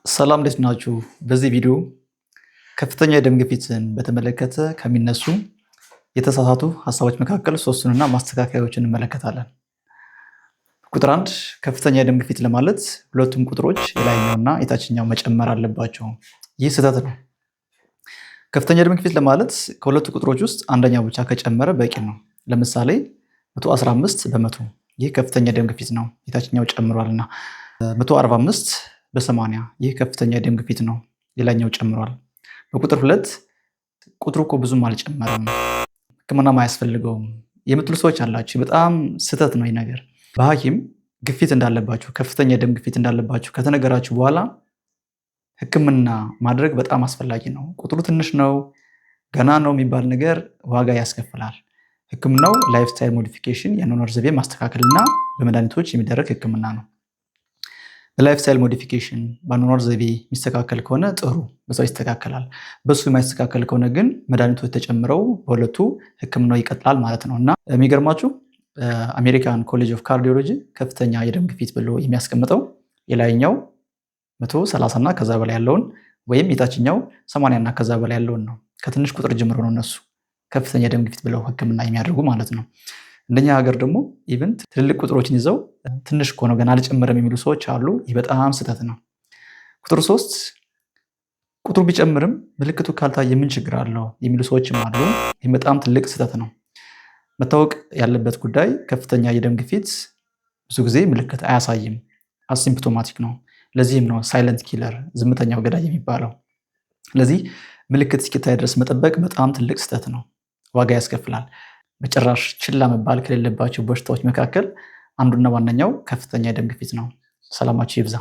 ሰላም እንዴት ናችሁ? በዚህ ቪዲዮ ከፍተኛ የደም ግፊትን በተመለከተ ከሚነሱ የተሳሳቱ ሀሳቦች መካከል ሶስቱንና ማስተካከያዎችን እንመለከታለን። ቁጥር 1 ከፍተኛ የደም ግፊት ለማለት ሁለቱም ቁጥሮች የላይኛውና የታችኛው መጨመር አለባቸው። ይህ ስህተት ነው። ከፍተኛ የደም ግፊት ለማለት ከሁለቱ ቁጥሮች ውስጥ አንደኛው ብቻ ከጨመረ በቂ ነው። ለምሳሌ 115 በመቶ ይህ ከፍተኛ የደም ግፊት ነው፣ የታችኛው ጨምሯልና። 145 በ80 ይህ ከፍተኛ የደም ግፊት ነው፣ ሌላኛው ጨምሯል። በቁጥር 2 ቁጥሩ እኮ ብዙም አልጨመረም፣ ሕክምናም አያስፈልገውም የምትሉ ሰዎች አላችሁ። በጣም ስህተት ነው ይህ ነገር። በሐኪም ግፊት እንዳለባችሁ፣ ከፍተኛ የደም ግፊት እንዳለባችሁ ከተነገራችሁ በኋላ ሕክምና ማድረግ በጣም አስፈላጊ ነው። ቁጥሩ ትንሽ ነው፣ ገና ነው የሚባል ነገር ዋጋ ያስከፍላል። ሕክምናው ላይፍ ስታይል ሞዲፊኬሽን የአኗኗር ዘይቤ ማስተካከልና በመድኃኒቶች የሚደረግ ሕክምና ነው። በላይፍ ስታይል ሞዲፊኬሽን በአኗኗር ዘይቤ የሚስተካከል ከሆነ ጥሩ፣ በዛው ይስተካከላል። በሱ የማይስተካከል ከሆነ ግን መድኃኒቶች ተጨምረው በሁለቱ ሕክምናው ይቀጥላል ማለት ነው። እና የሚገርማችሁ አሜሪካን ኮሌጅ ኦፍ ካርዲዮሎጂ ከፍተኛ የደም ግፊት ብሎ የሚያስቀምጠው የላይኛው 130 እና ከዛ በላይ ያለውን ወይም የታችኛው 80 እና ከዛ በላይ ያለውን ነው። ከትንሽ ቁጥር ጀምሮ ነው እነሱ ከፍተኛ የደም ግፊት ብለው ሕክምና የሚያደርጉ ማለት ነው። እንደኛ ሀገር ደግሞ ኢቭን ትልልቅ ቁጥሮችን ይዘው ትንሽ እኮ ነው ገና አልጨመረም የሚሉ ሰዎች አሉ። ይህ በጣም ስህተት ነው። ቁጥር 3 ቁጥሩ ቢጨምርም ምልክቱ ካልታየ ምን ችግር አለው የሚሉ ሰዎችም አሉ። ይህ በጣም ትልቅ ስህተት ነው። መታወቅ ያለበት ጉዳይ ከፍተኛ የደም ግፊት ብዙ ጊዜ ምልክት አያሳይም፣ አሲምፕቶማቲክ ነው። ለዚህም ነው ሳይለንት ኪለር ዝምተኛው ገዳይ የሚባለው። ስለዚህ ምልክት እስኪታይ ድረስ መጠበቅ በጣም ትልቅ ስህተት ነው፣ ዋጋ ያስከፍላል። በጭራሽ ችላ መባል ከሌለባቸው በሽታዎች መካከል አንዱና ዋነኛው ከፍተኛ የደም ግፊት ነው። ሰላማችሁ ይብዛ።